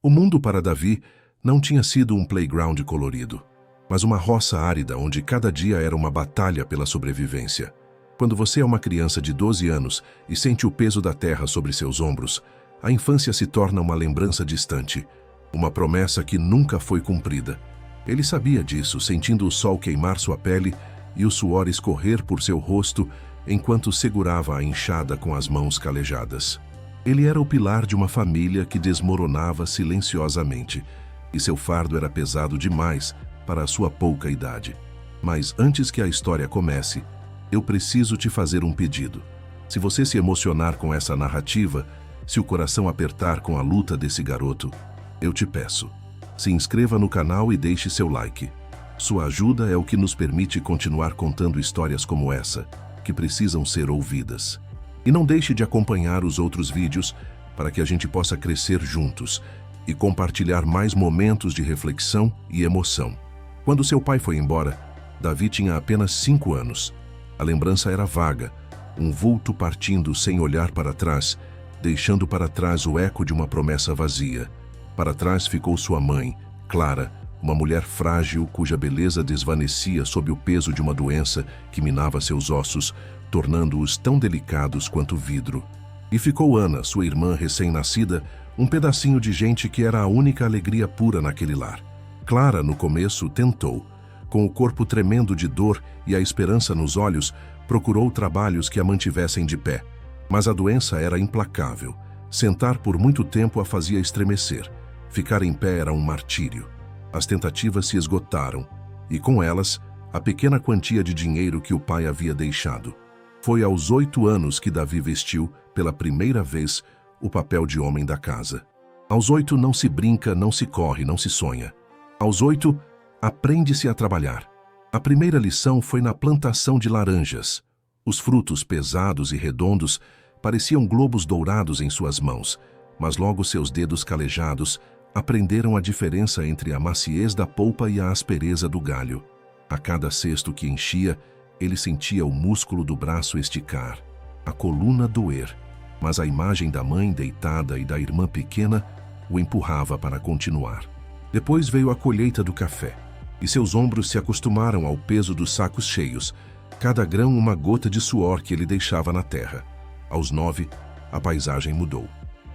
O mundo para Davi não tinha sido um playground colorido, mas uma roça árida onde cada dia era uma batalha pela sobrevivência. Quando você é uma criança de 12 anos e sente o peso da terra sobre seus ombros, a infância se torna uma lembrança distante, uma promessa que nunca foi cumprida. Ele sabia disso, sentindo o sol queimar sua pele e o suor escorrer por seu rosto enquanto segurava a enxada com as mãos calejadas. Ele era o pilar de uma família que desmoronava silenciosamente, e seu fardo era pesado demais para a sua pouca idade. Mas antes que a história comece, eu preciso te fazer um pedido. Se você se emocionar com essa narrativa, se o coração apertar com a luta desse garoto, eu te peço, se inscreva no canal e deixe seu like. Sua ajuda é o que nos permite continuar contando histórias como essa, que precisam ser ouvidas. E não deixe de acompanhar os outros vídeos para que a gente possa crescer juntos e compartilhar mais momentos de reflexão e emoção. Quando seu pai foi embora, Davi tinha apenas 5 anos. A lembrança era vaga, um vulto partindo sem olhar para trás, deixando para trás o eco de uma promessa vazia. Para trás ficou sua mãe, Clara, uma mulher frágil cuja beleza desvanecia sob o peso de uma doença que minava seus ossos, tornando-os tão delicados quanto vidro. E ficou Ana, sua irmã recém-nascida, um pedacinho de gente que era a única alegria pura naquele lar. Clara, no começo, tentou. Com o corpo tremendo de dor e a esperança nos olhos, procurou trabalhos que a mantivessem de pé. Mas a doença era implacável. Sentar por muito tempo a fazia estremecer. Ficar em pé era um martírio. As tentativas se esgotaram, e com elas, a pequena quantia de dinheiro que o pai havia deixado. Foi aos 8 anos que Davi vestiu, pela primeira vez, o papel de homem da casa. Aos 8 não se brinca, não se corre, não se sonha. Aos 8, aprende-se a trabalhar. A primeira lição foi na plantação de laranjas. Os frutos pesados e redondos pareciam globos dourados em suas mãos, mas logo seus dedos calejados aprenderam a diferença entre a maciez da polpa e a aspereza do galho. A cada cesto que enchia, ele sentia o músculo do braço esticar, a coluna doer, mas a imagem da mãe deitada e da irmã pequena o empurrava para continuar. Depois veio a colheita do café, e seus ombros se acostumaram ao peso dos sacos cheios, cada grão uma gota de suor que ele deixava na terra. Aos 9, a paisagem mudou.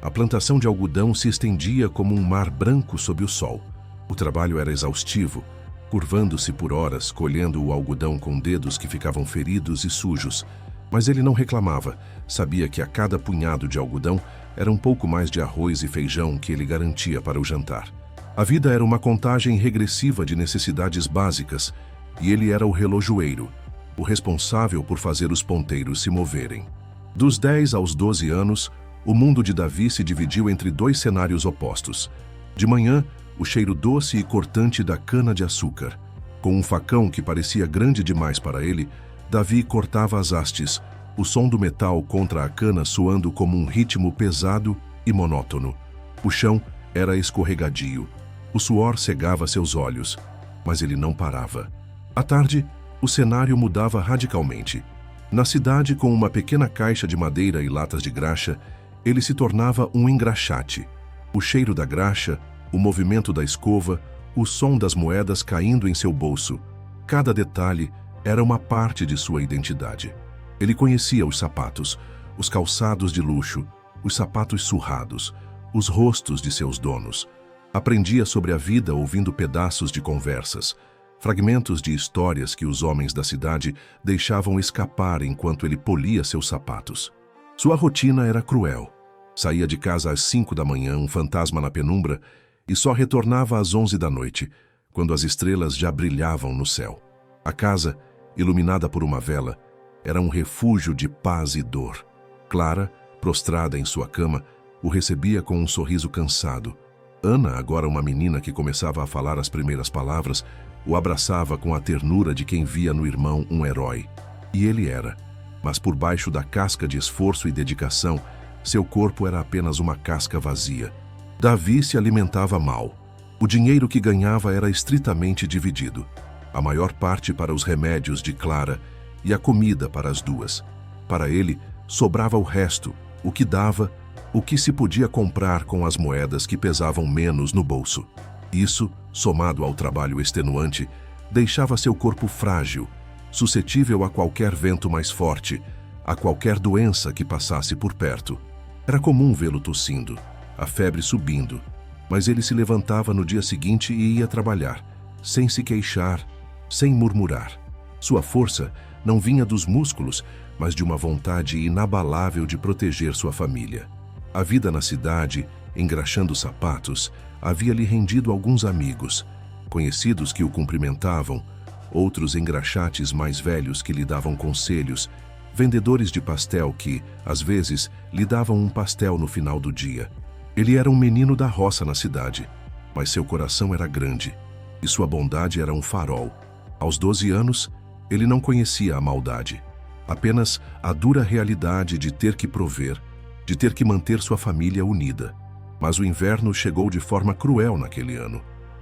A plantação de algodão se estendia como um mar branco sob o sol. O trabalho era exaustivo, curvando-se por horas, colhendo o algodão com dedos que ficavam feridos e sujos. Mas ele não reclamava, sabia que a cada punhado de algodão era um pouco mais de arroz e feijão que ele garantia para o jantar. A vida era uma contagem regressiva de necessidades básicas, e ele era o relojoeiro, o responsável por fazer os ponteiros se moverem. Dos 10 aos 12 anos, o mundo de Davi se dividiu entre 2 cenários opostos. De manhã, o cheiro doce e cortante da cana-de-açúcar. Com um facão que parecia grande demais para ele, Davi cortava as hastes, o som do metal contra a cana soando como um ritmo pesado e monótono. O chão era escorregadio. O suor cegava seus olhos, mas ele não parava. À tarde, o cenário mudava radicalmente. Na cidade, com uma pequena caixa de madeira e latas de graxa, ele se tornava um engraxate. O cheiro da graxa, o movimento da escova, o som das moedas caindo em seu bolso. Cada detalhe era uma parte de sua identidade. Ele conhecia os sapatos, os calçados de luxo, os sapatos surrados, os rostos de seus donos. Aprendia sobre a vida ouvindo pedaços de conversas, fragmentos de histórias que os homens da cidade deixavam escapar enquanto ele polia seus sapatos. Sua rotina era cruel. Saía de casa às 5 da manhã, um fantasma na penumbra, e só retornava às 11 da noite, quando as estrelas já brilhavam no céu. A casa, iluminada por uma vela, era um refúgio de paz e dor. Clara, prostrada em sua cama, o recebia com um sorriso cansado. Ana, agora uma menina que começava a falar as primeiras palavras, o abraçava com a ternura de quem via no irmão um herói. E ele era. Mas por baixo da casca de esforço e dedicação, seu corpo era apenas uma casca vazia. Davi se alimentava mal. O dinheiro que ganhava era estritamente dividido. A maior parte para os remédios de Clara e a comida para as duas. Para ele, sobrava o resto, o que dava, o que se podia comprar com as moedas que pesavam menos no bolso. Isso, somado ao trabalho extenuante, deixava seu corpo frágil, suscetível a qualquer vento mais forte, a qualquer doença que passasse por perto. Era comum vê-lo tossindo, a febre subindo, mas ele se levantava no dia seguinte e ia trabalhar, sem se queixar, sem murmurar. Sua força não vinha dos músculos, mas de uma vontade inabalável de proteger sua família. A vida na cidade, engraxando sapatos, havia-lhe rendido alguns amigos, conhecidos que o cumprimentavam, outros engraxates mais velhos que lhe davam conselhos, vendedores de pastel que, às vezes, lhe davam um pastel no final do dia. Ele era um menino da roça na cidade, mas seu coração era grande, e sua bondade era um farol. Aos 12 anos, ele não conhecia a maldade, apenas a dura realidade de ter que prover, de ter que manter sua família unida. Mas o inverno chegou de forma cruel naquele ano.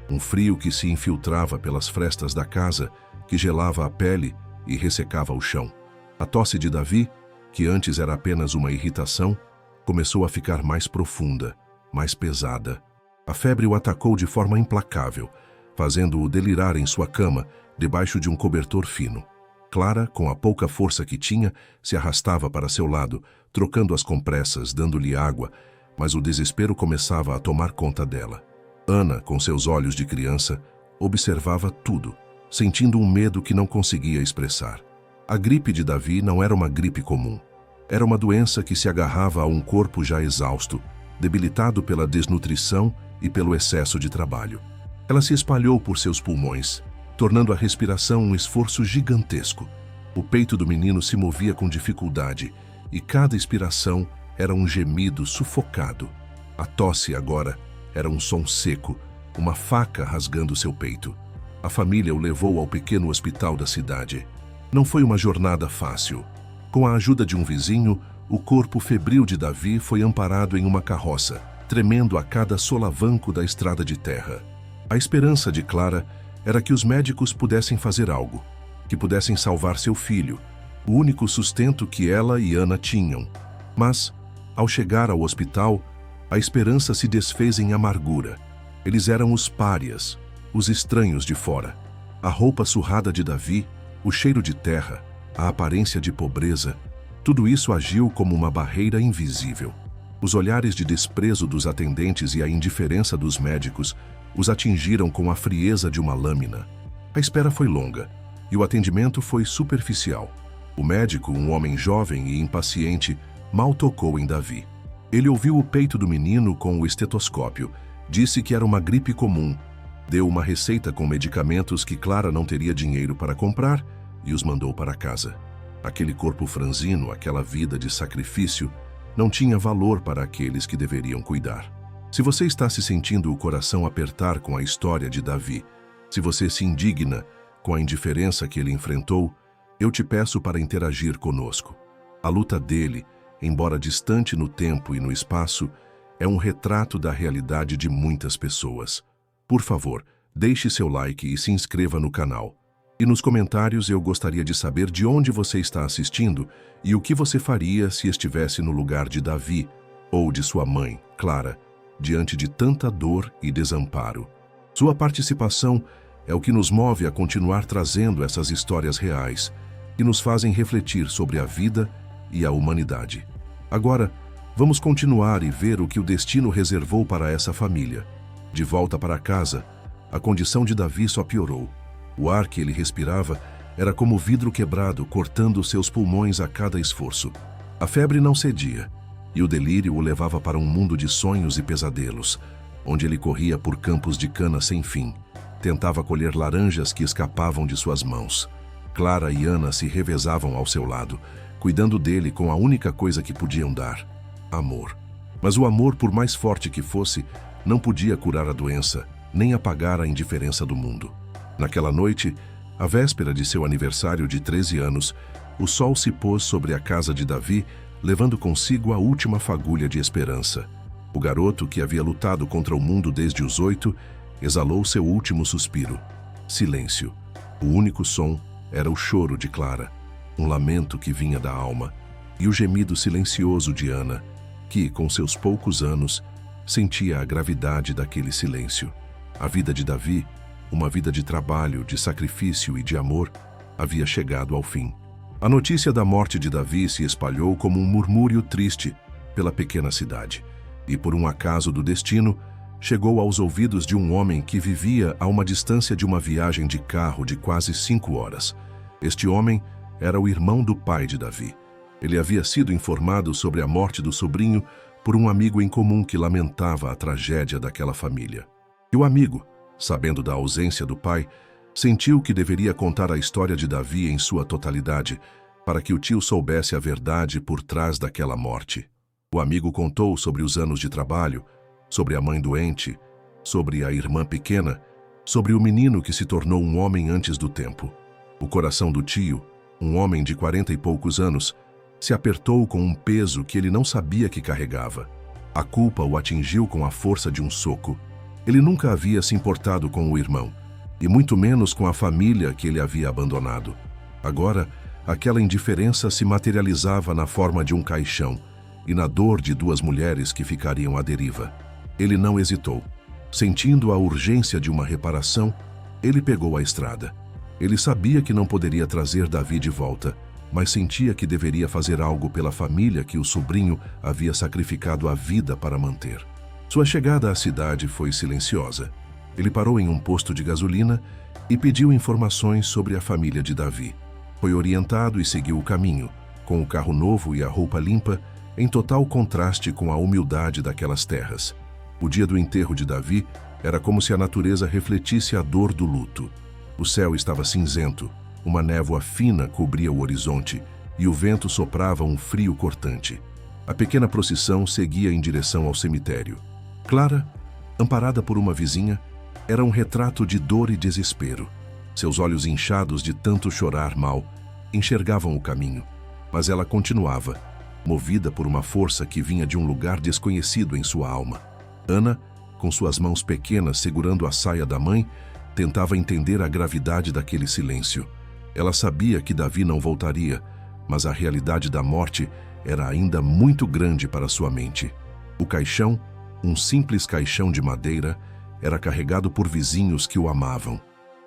Um frio que se infiltrava pelas frestas da casa, que gelava a pele e ressecava o chão. A tosse de Davi, que antes era apenas uma irritação, começou a ficar mais profunda, mais pesada. A febre o atacou de forma implacável, fazendo-o delirar em sua cama, debaixo de um cobertor fino. Clara, com a pouca força que tinha, se arrastava para seu lado, trocando as compressas, dando-lhe água, mas o desespero começava a tomar conta dela. Ana, com seus olhos de criança, observava tudo, sentindo um medo que não conseguia expressar. A gripe de Davi não era uma gripe comum. Era uma doença que se agarrava a um corpo já exausto, debilitado pela desnutrição e pelo excesso de trabalho. Ela se espalhou por seus pulmões, tornando a respiração um esforço gigantesco. O peito do menino se movia com dificuldade, e cada expiração era um gemido sufocado. A tosse agora era um som seco, uma faca rasgando seu peito. A família o levou ao pequeno hospital da cidade. Não foi uma jornada fácil. Com a ajuda de um vizinho, o corpo febril de Davi foi amparado em uma carroça, tremendo a cada solavanco da estrada de terra. A esperança de Clara era que os médicos pudessem fazer algo, que pudessem salvar seu filho, o único sustento que ela e Ana tinham. Mas, ao chegar ao hospital, a esperança se desfez em amargura. Eles eram os párias, os estranhos de fora. A roupa surrada de Davi, o cheiro de terra, a aparência de pobreza, tudo isso agiu como uma barreira invisível. Os olhares de desprezo dos atendentes e a indiferença dos médicos os atingiram com a frieza de uma lâmina. A espera foi longa e o atendimento foi superficial. O médico, um homem jovem e impaciente, mal tocou em Davi. Ele ouviu o peito do menino com o estetoscópio, disse que era uma gripe comum, deu uma receita com medicamentos que Clara não teria dinheiro para comprar e os mandou para casa. Aquele corpo franzino, aquela vida de sacrifício, não tinha valor para aqueles que deveriam cuidar. Se você está se sentindo o coração apertar com a história de Davi, se você se indigna com a indiferença que ele enfrentou, eu te peço para interagir conosco. A luta dele, embora distante no tempo e no espaço, é um retrato da realidade de muitas pessoas. Por favor, deixe seu like e se inscreva no canal. E nos comentários eu gostaria de saber de onde você está assistindo e o que você faria se estivesse no lugar de Davi ou de sua mãe, Clara, diante de tanta dor e desamparo. Sua participação é o que nos move a continuar trazendo essas histórias reais, que nos fazem refletir sobre a vida e a humanidade. Agora, vamos continuar e ver o que o destino reservou para essa família. De volta para casa, a condição de Davi só piorou. O ar que ele respirava era como vidro quebrado, cortando seus pulmões a cada esforço. A febre não cedia, e o delírio o levava para um mundo de sonhos e pesadelos, onde ele corria por campos de cana sem fim, tentava colher laranjas que escapavam de suas mãos. Clara e Ana se revezavam ao seu lado, cuidando dele com a única coisa que podiam dar: amor. Mas o amor, por mais forte que fosse, não podia curar a doença, nem apagar a indiferença do mundo. Naquela noite, a véspera de seu aniversário de 13 anos, o sol se pôs sobre a casa de Davi, levando consigo a última fagulha de esperança. O garoto, que havia lutado contra o mundo desde os 8, exalou seu último suspiro. Silêncio. O único som era o choro de Clara, um lamento que vinha da alma, e o gemido silencioso de Ana, que, com seus poucos anos, sentia a gravidade daquele silêncio. A vida de Davi, uma vida de trabalho, de sacrifício e de amor, havia chegado ao fim. A notícia da morte de Davi se espalhou como um murmúrio triste pela pequena cidade, e por um acaso do destino, chegou aos ouvidos de um homem que vivia a uma distância de uma viagem de carro de quase 5 horas. Este homem era o irmão do pai de Davi. Ele havia sido informado sobre a morte do sobrinho por um amigo em comum que lamentava a tragédia daquela família. E o amigo, sabendo da ausência do pai, sentiu que deveria contar a história de Davi em sua totalidade, para que o tio soubesse a verdade por trás daquela morte. O amigo contou sobre os anos de trabalho, sobre a mãe doente, sobre a irmã pequena, sobre o menino que se tornou um homem antes do tempo. O coração do tio, um homem de 40 e poucos anos, se apertou com um peso que ele não sabia que carregava. A culpa o atingiu com a força de um soco. Ele nunca havia se importado com o irmão, e muito menos com a família que ele havia abandonado. Agora, aquela indiferença se materializava na forma de um caixão e na dor de 2 mulheres que ficariam à deriva. Ele não hesitou. Sentindo a urgência de uma reparação, ele pegou a estrada. Ele sabia que não poderia trazer Davi de volta, mas sentia que deveria fazer algo pela família que o sobrinho havia sacrificado a vida para manter. Sua chegada à cidade foi silenciosa. Ele parou em um posto de gasolina e pediu informações sobre a família de Davi. Foi orientado e seguiu o caminho, com o carro novo e a roupa limpa, em total contraste com a humildade daquelas terras. O dia do enterro de Davi era como se a natureza refletisse a dor do luto. O céu estava cinzento, uma névoa fina cobria o horizonte e o vento soprava um frio cortante. A pequena procissão seguia em direção ao cemitério. Clara, amparada por uma vizinha, era um retrato de dor e desespero. Seus olhos inchados de tanto chorar mal enxergavam o caminho, mas ela continuava, movida por uma força que vinha de um lugar desconhecido em sua alma. Ana, com suas mãos pequenas segurando a saia da mãe, tentava entender a gravidade daquele silêncio. Ela sabia que Davi não voltaria, mas a realidade da morte era ainda muito grande para sua mente. O caixão, um simples caixão de madeira, era carregado por vizinhos que o amavam.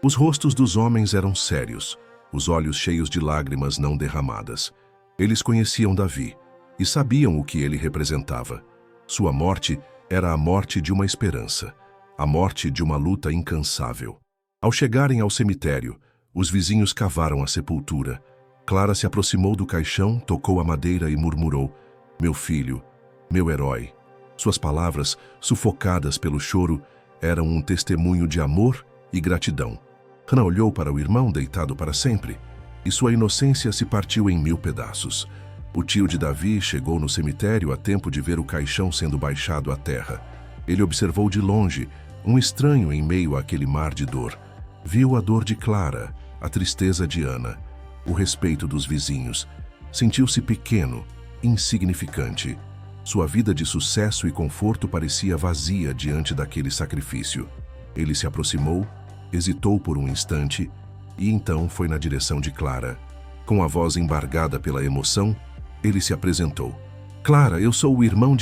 Os rostos dos homens eram sérios, os olhos cheios de lágrimas não derramadas. Eles conheciam Davi e sabiam o que ele representava. Sua morte era a morte de uma esperança, a morte de uma luta incansável. Ao chegarem ao cemitério, os vizinhos cavaram a sepultura. Clara se aproximou do caixão, tocou a madeira e murmurou: "Meu filho, meu herói." Suas palavras, sufocadas pelo choro, eram um testemunho de amor e gratidão. Hannah olhou para o irmão deitado para sempre, e sua inocência se partiu em 1000 pedaços. O tio de Davi chegou no cemitério a tempo de ver o caixão sendo baixado à terra. Ele observou de longe, um estranho em meio àquele mar de dor. Viu a dor de Clara, a tristeza de Ana, o respeito dos vizinhos. Sentiu-se pequeno, insignificante. Sua vida de sucesso e conforto parecia vazia diante daquele sacrifício. Ele se aproximou, hesitou por um instante e então foi na direção de Clara. Com a voz embargada pela emoção, ele se apresentou. "Clara, eu sou o irmão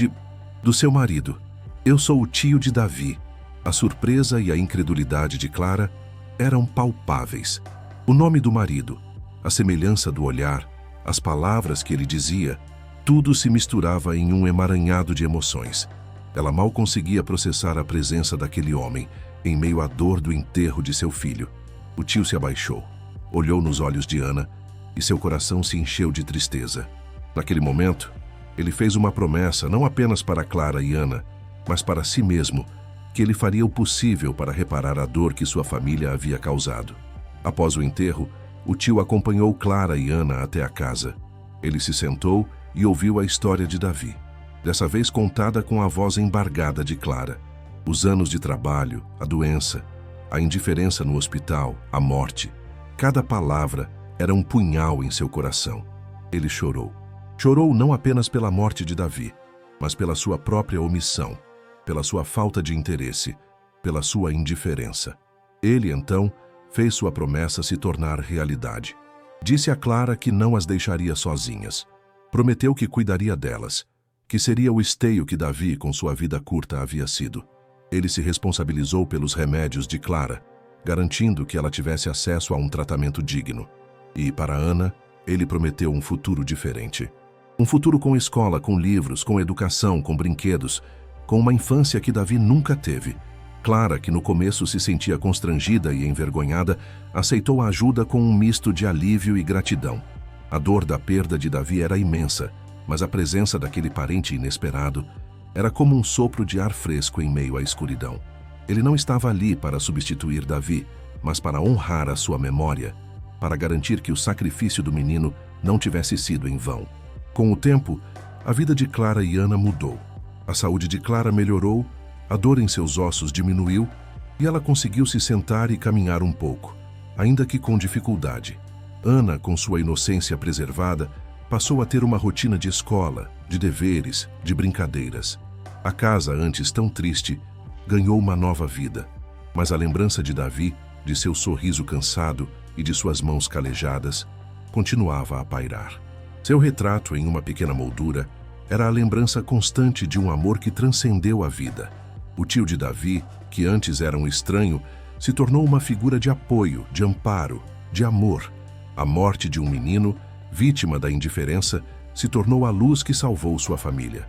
do seu marido. Eu sou o tio de Davi." A surpresa e a incredulidade de Clara eram palpáveis. O nome do marido, a semelhança do olhar, as palavras que ele dizia, tudo se misturava em um emaranhado de emoções. Ela mal conseguia processar a presença daquele homem, em meio à dor do enterro de seu filho. O tio se abaixou, olhou nos olhos de Ana e seu coração se encheu de tristeza. Naquele momento, ele fez uma promessa não apenas para Clara e Ana, mas para si mesmo, que ele faria o possível para reparar a dor que sua família havia causado. Após o enterro, o tio acompanhou Clara e Ana até a casa. Ele se sentou e ouviu a história de Davi, dessa vez contada com a voz embargada de Clara. Os anos de trabalho, a doença, a indiferença no hospital, a morte. Cada palavra era um punhal em seu coração. Ele chorou. Chorou não apenas pela morte de Davi, mas pela sua própria omissão, pela sua falta de interesse, pela sua indiferença. Ele, então, fez sua promessa se tornar realidade. Disse a Clara que não as deixaria sozinhas. Prometeu que cuidaria delas, que seria o esteio que Davi, com sua vida curta, havia sido. Ele se responsabilizou pelos remédios de Clara, garantindo que ela tivesse acesso a um tratamento digno. E, para Ana, ele prometeu um futuro diferente. Um futuro com escola, com livros, com educação, com brinquedos, com uma infância que Davi nunca teve. Clara, que no começo se sentia constrangida e envergonhada, aceitou a ajuda com um misto de alívio e gratidão. A dor da perda de Davi era imensa, mas a presença daquele parente inesperado era como um sopro de ar fresco em meio à escuridão. Ele não estava ali para substituir Davi, mas para honrar a sua memória, para garantir que o sacrifício do menino não tivesse sido em vão. Com o tempo, a vida de Clara e Ana mudou. A saúde de Clara melhorou, a dor em seus ossos diminuiu e ela conseguiu se sentar e caminhar um pouco, ainda que com dificuldade. Ana, com sua inocência preservada, passou a ter uma rotina de escola, de deveres, de brincadeiras. A casa, antes tão triste, ganhou uma nova vida. Mas a lembrança de Davi, de seu sorriso cansado e de suas mãos calejadas, continuava a pairar. Seu retrato, em uma pequena moldura, era a lembrança constante de um amor que transcendeu a vida. O tio de Davi, que antes era um estranho, se tornou uma figura de apoio, de amparo, de amor. A morte de um menino, vítima da indiferença, se tornou a luz que salvou sua família.